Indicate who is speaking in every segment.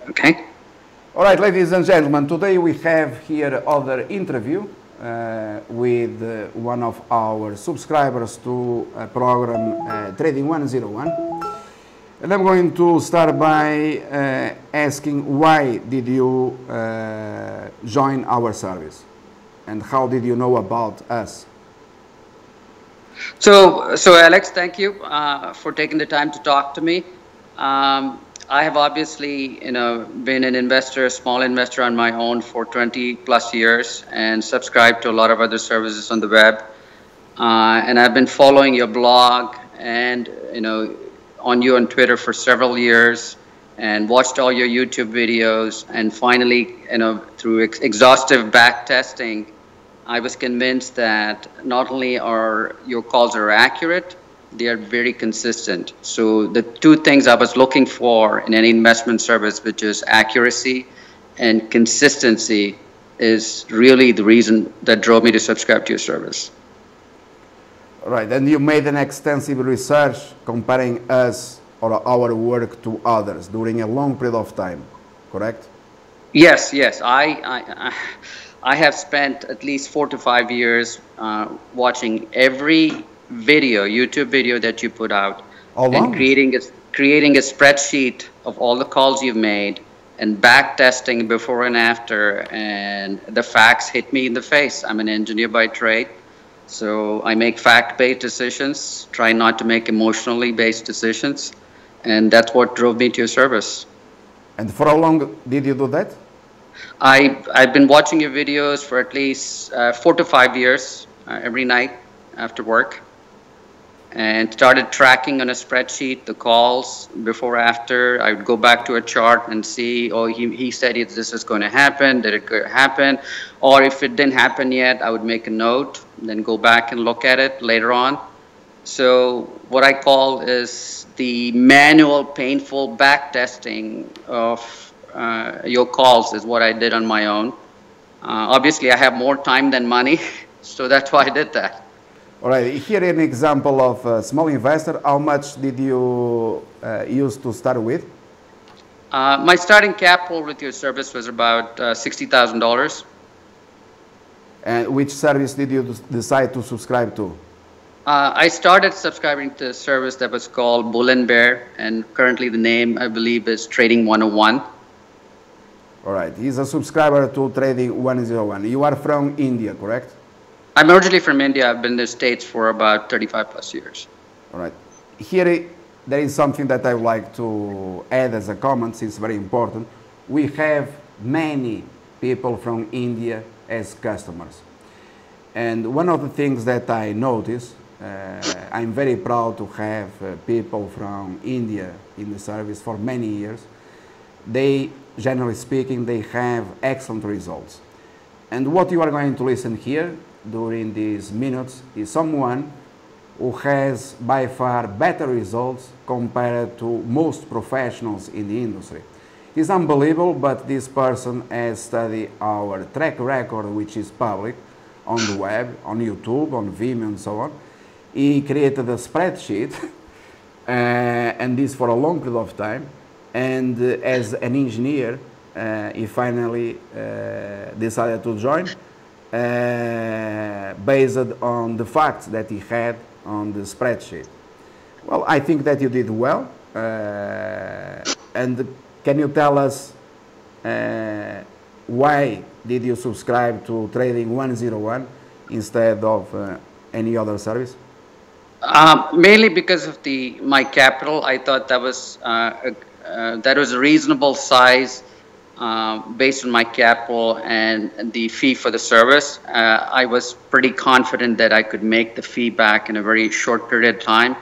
Speaker 1: Okay.
Speaker 2: All right, ladies and gentlemen, today we have here other interview with one of our subscribers to program Trading 101. And I'm going to start by asking why did you join our service and how did you know about us?
Speaker 1: So Alex, thank you for taking the time to talk to me. I have obviously, been an investor, small investor on my own for 20 plus years and subscribed to a lot of other services on the web. And I've been following your blog and, on you on Twitter for several years and watched all your YouTube videos. And finally, through exhaustive back testing, I was convinced that not only are your calls are accurate, they are very consistent. So the two things I was looking for in any investment service, which is accuracy and consistency, is really the reason that drove me to subscribe to your service.
Speaker 2: Right, and you made an extensive research comparing us or our work to others during a long period of time, correct?
Speaker 1: Yes. I have spent at least 4 to 5 years watching every YouTube video that you put out, and creating a spreadsheet of all the calls you've made and back testing before and after, and the facts hit me in the face. I'm an engineer by trade, so I make fact-based decisions, try not to make emotionally based decisions, and that's what drove me to your service.
Speaker 2: And for how long did you do that?
Speaker 1: I've been watching your videos for at least 4 to 5 years, every night after work, and started tracking on a spreadsheet the calls before, after. I would go back to a chart and see, oh, he said this is going to happen, did it happen? Or if it didn't happen yet, I would make a note, then go back and look at it later on. So what I call is the manual, painful back testing of your calls is what I did on my own. Obviously, I have more time than money, so that's why I did that.
Speaker 2: All right, here an example of a small investor. How much did you use to start with?
Speaker 1: My starting capital with your service was about $60,000.
Speaker 2: And which service did you decide to subscribe to?
Speaker 1: I started subscribing to a service that was called Bull and Bear, and currently the name, I believe, is Trading 101.
Speaker 2: All right, he's a subscriber to Trading 101. You are from India, correct?
Speaker 1: I'm originally from India. I've been in the States for about 35 plus years.
Speaker 2: All right. Here, there is something that I would like to add as a comment, it's very important. We have many people from India as customers. And one of the things that I notice, I'm very proud to have people from India in the service for many years. They, generally speaking, they have excellent results. And what you are going to listen here during these minutes is someone who has by far better results compared to most professionals in the industry. It's unbelievable, but this person has studied our track record, which is public on the web, on YouTube, on Vimeo, and so on. He created a spreadsheet, and this for a long period of time. And as an engineer, he finally decided to join, based on the facts that he had on the spreadsheet. Well, I think that you did well. And can you tell us why did you subscribe to Trading 101 instead of any other service?
Speaker 1: Mainly because of my capital. I thought that was a reasonable size based on my capital and the fee for the service. I was pretty confident that I could make the fee back in a very short period of time.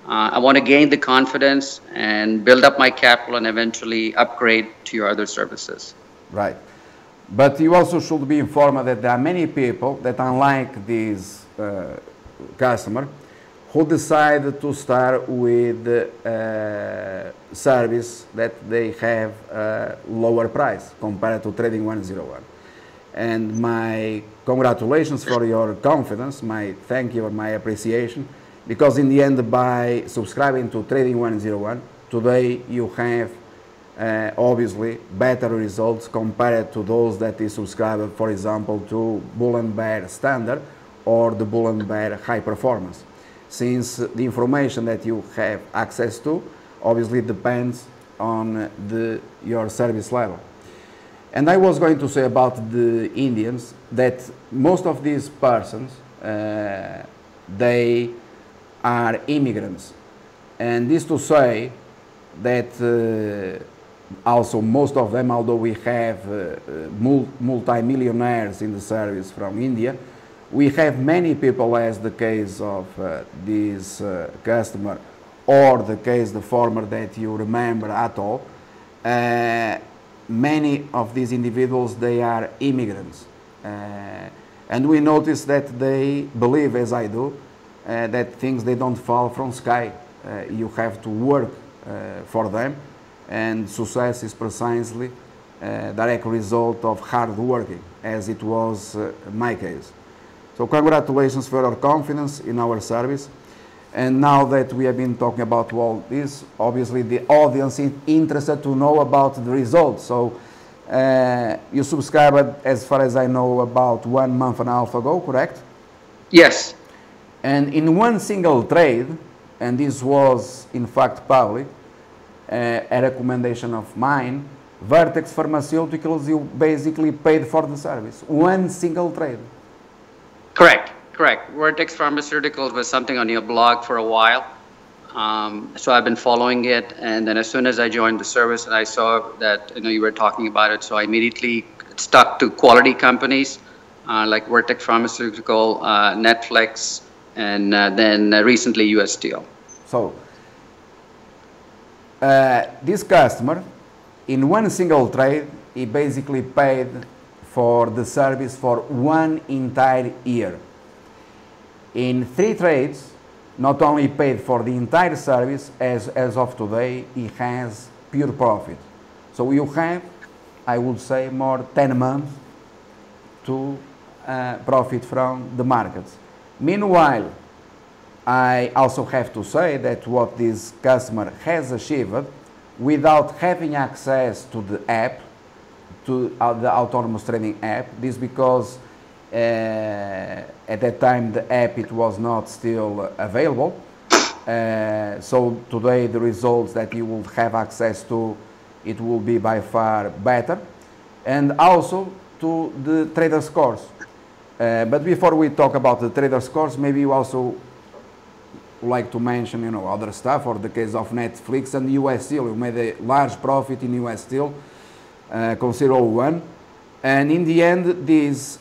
Speaker 1: I want to gain the confidence and build up my capital and eventually upgrade to your other services.
Speaker 2: Right. But you also should be informed that there are many people that, unlike this customer, who decide to start with service that they have a lower price compared to Trading 101. And my congratulations for your confidence, my thank you and my appreciation, because in the end, by subscribing to Trading 101, today you have obviously better results compared to those that is subscribed, for example, to Bull and Bear Standard or the Bull and Bear High Performance, since the information that you have access to obviously depends on your service level. And I was going to say about the Indians that most of these persons, they are immigrants. And this to say that also most of them, although we have multi-millionaires in the service from India, we have many people, as the case of this customer or the case, the former that you remember at all, many of these individuals, they are immigrants. And we notice that they believe, as I do, that things, they don't fall from sky. You have to work for them, and success is precisely a direct result of hard working, as it was my case. So congratulations for your confidence in our service. And now that we have been talking about all this, obviously the audience is interested to know about the results. So you subscribed, as far as I know, about 1 month and a half ago, correct?
Speaker 1: Yes.
Speaker 2: And in one single trade, and this was in fact public, a recommendation of mine, Vertex Pharmaceuticals, you basically paid for the service. One single trade.
Speaker 1: Correct. Correct. Vertex Pharmaceuticals was something on your blog for a while. So I've been following it, and then as soon as I joined the service and I saw that you were talking about it, so I immediately stuck to quality companies like Vertex Pharmaceutical, Netflix, and then recently US Steel.
Speaker 2: So this customer, in one single trade, he basically paid for the service for 1 entire year. In 3 trades, not only paid for the entire service, as of today, he has pure profit. So you have, I would say, more 10 months to profit from the markets. Meanwhile, I also have to say that what this customer has achieved without having access to the app, to the autonomous trading app, this because at that time the app, it was not still available. So today the results that you will have access to, it will be by far better, and also to the trader scores. But before we talk about the trader scores, maybe you also like to mention other stuff, or the case of Netflix and US Steel. You made a large profit in US Steel, consider 1, and in the end,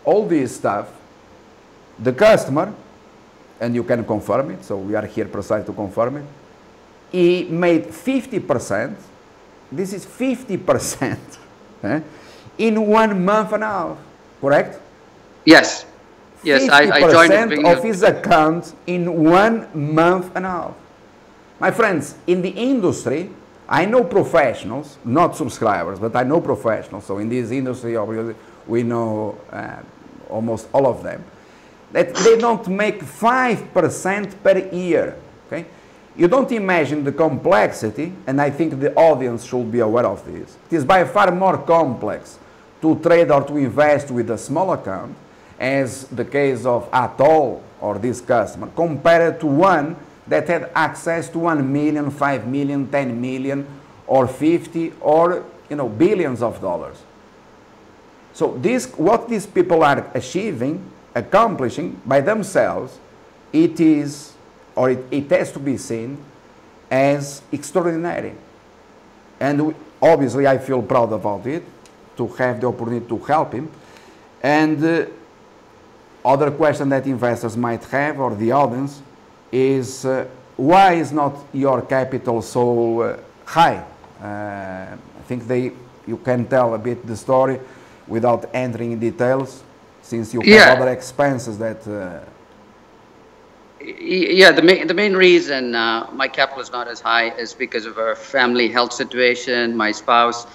Speaker 2: all this stuff, the customer, and you can confirm it, so we are here precisely to confirm it, he made 50%, this is 50%, in 1 month and a half, correct?
Speaker 1: Yes. Yes, I joined at the
Speaker 2: 50% of his account in 1 month and a half. My friends, in the industry, I know professionals, not subscribers, but I know professionals. So in this industry, obviously, we know almost all of them, that they don't make 5% per year. Okay? You don't imagine the complexity, and I think the audience should be aware of this. It is by far more complex to trade or to invest with a small account, as the case of Atoll or this customer, compared to one that had access to 1 million, 5 million, 10 million, or 50, or billions of dollars. So what these people are accomplishing by themselves, it is, or it has to be seen as extraordinary. And obviously I feel proud about it, to have the opportunity to help him. And other question that investors might have, or the audience, is why is not your capital so high? I think you can tell a bit the story without entering in details, since you have other expenses that...
Speaker 1: Yeah, the main reason my capital is not as high is because of our family health situation. My spouse,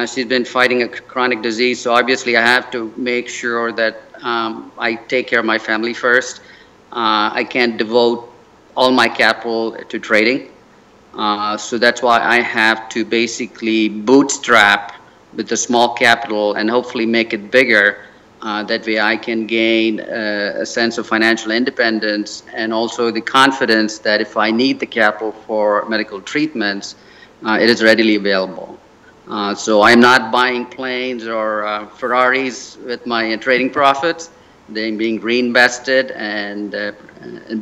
Speaker 1: she's been fighting a chronic disease, so obviously I have to make sure that I take care of my family first. I can't devote all my capital to trading. So that's why I have to basically bootstrap with a small capital and hopefully make it bigger. That way I can gain a sense of financial independence and also the confidence that if I need the capital for medical treatments, it is readily available. So I'm not buying planes or Ferraris with my trading profits. They're being reinvested and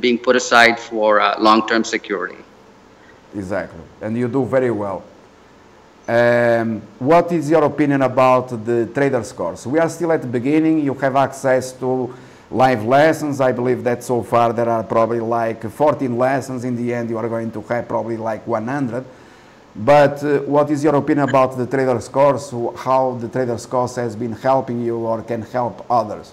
Speaker 1: being put aside for long-term security.
Speaker 2: Exactly, and you do very well. What is your opinion about the trader's course? We are still at the beginning. You have access to live lessons. I believe that so far there are probably like 14 lessons. In the end, you are going to have probably like 100. But what is your opinion about the trader's course? How the trader's course has been helping you or can help others?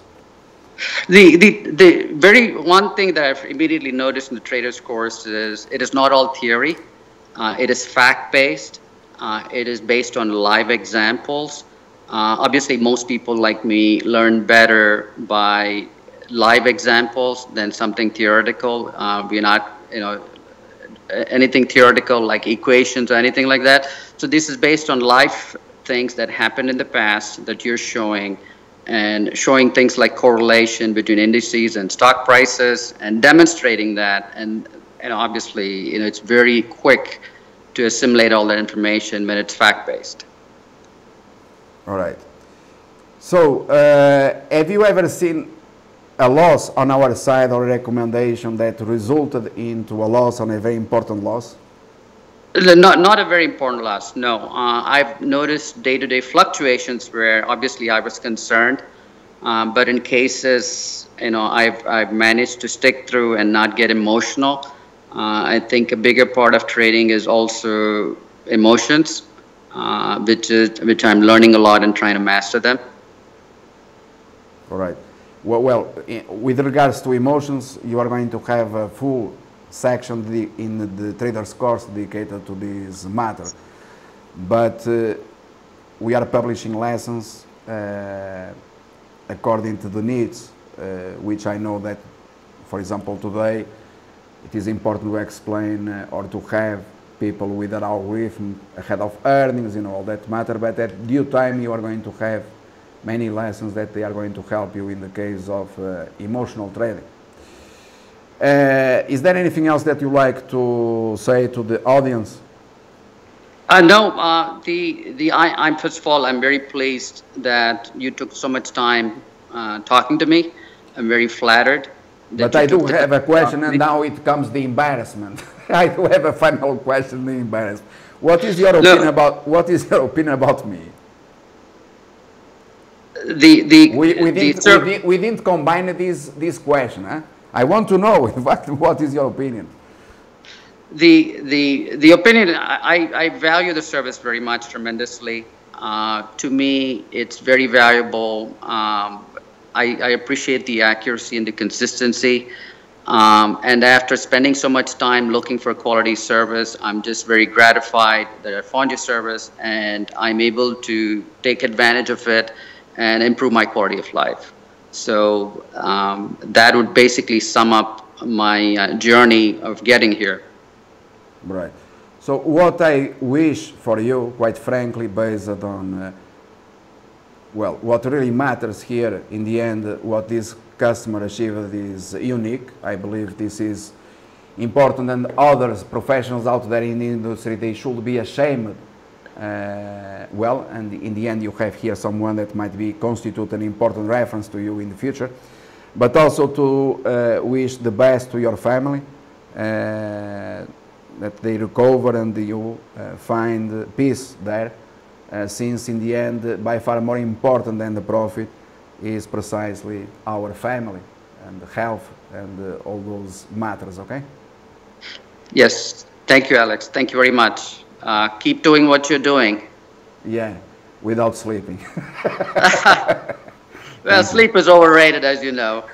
Speaker 1: The very one thing that I've immediately noticed in the trader's course is it is not all theory. It is fact-based. It is based on live examples. Obviously, most people like me learn better by live examples than something theoretical. We're not, anything theoretical like equations or anything like that. So this is based on live things that happened in the past that you're showing, and showing things like correlation between indices and stock prices and demonstrating that. And obviously, it's very quick to assimilate all that information when it's fact-based.
Speaker 2: All right. So, have you ever seen a loss on our side or a recommendation that resulted into a loss on a very important loss?
Speaker 1: Not a very important loss, no. I've noticed day-to-day fluctuations where obviously I was concerned, but in cases, I've managed to stick through and not get emotional. I think a bigger part of trading is also emotions, which I'm learning a lot and trying to master them.
Speaker 2: All right. Well, with regards to emotions, you are going to have a full section in the trader's course dedicated to this matter. But we are publishing lessons according to the needs, which I know that, for example, today it is important to explain or to have people with an algorithm ahead of earnings, all that matter. But at due time, you are going to have many lessons that they are going to help you in the case of emotional trading. Is there anything else that you like to say to the audience?
Speaker 1: No. I'm first of all, I'm very pleased that you took so much time talking to me. I'm very flattered.
Speaker 2: But I do have a question, and now it comes the embarrassment. I do have a final question, the embarrassment. What is your opinion about? What is your opinion about me? We didn't combine this question. Huh? I want to know, in fact, what is your opinion?
Speaker 1: The opinion, I value the service very much, tremendously. To me, it's very valuable. I appreciate the accuracy and the consistency. And after spending so much time looking for quality service, I'm just very gratified that I found your service and I'm able to take advantage of it and improve my quality of life. So that would basically sum up my journey of getting here.
Speaker 2: Right. So what I wish for you, quite frankly, based on, well, what really matters here in the end, what this customer achieved is unique. I believe this is important, and others, professionals out there in the industry, they should be ashamed. Well, and in the end you have here someone that might be constitute an important reference to you in the future, but also to wish the best to your family, that they recover and you find peace there, since in the end, by far more important than the profit is precisely our family and health and all those matters, okay?
Speaker 1: Yes, thank you, Alex. Thank you very much. Keep doing what you're doing.
Speaker 2: Yeah, without sleeping.
Speaker 1: Well, sleep is overrated, as you know.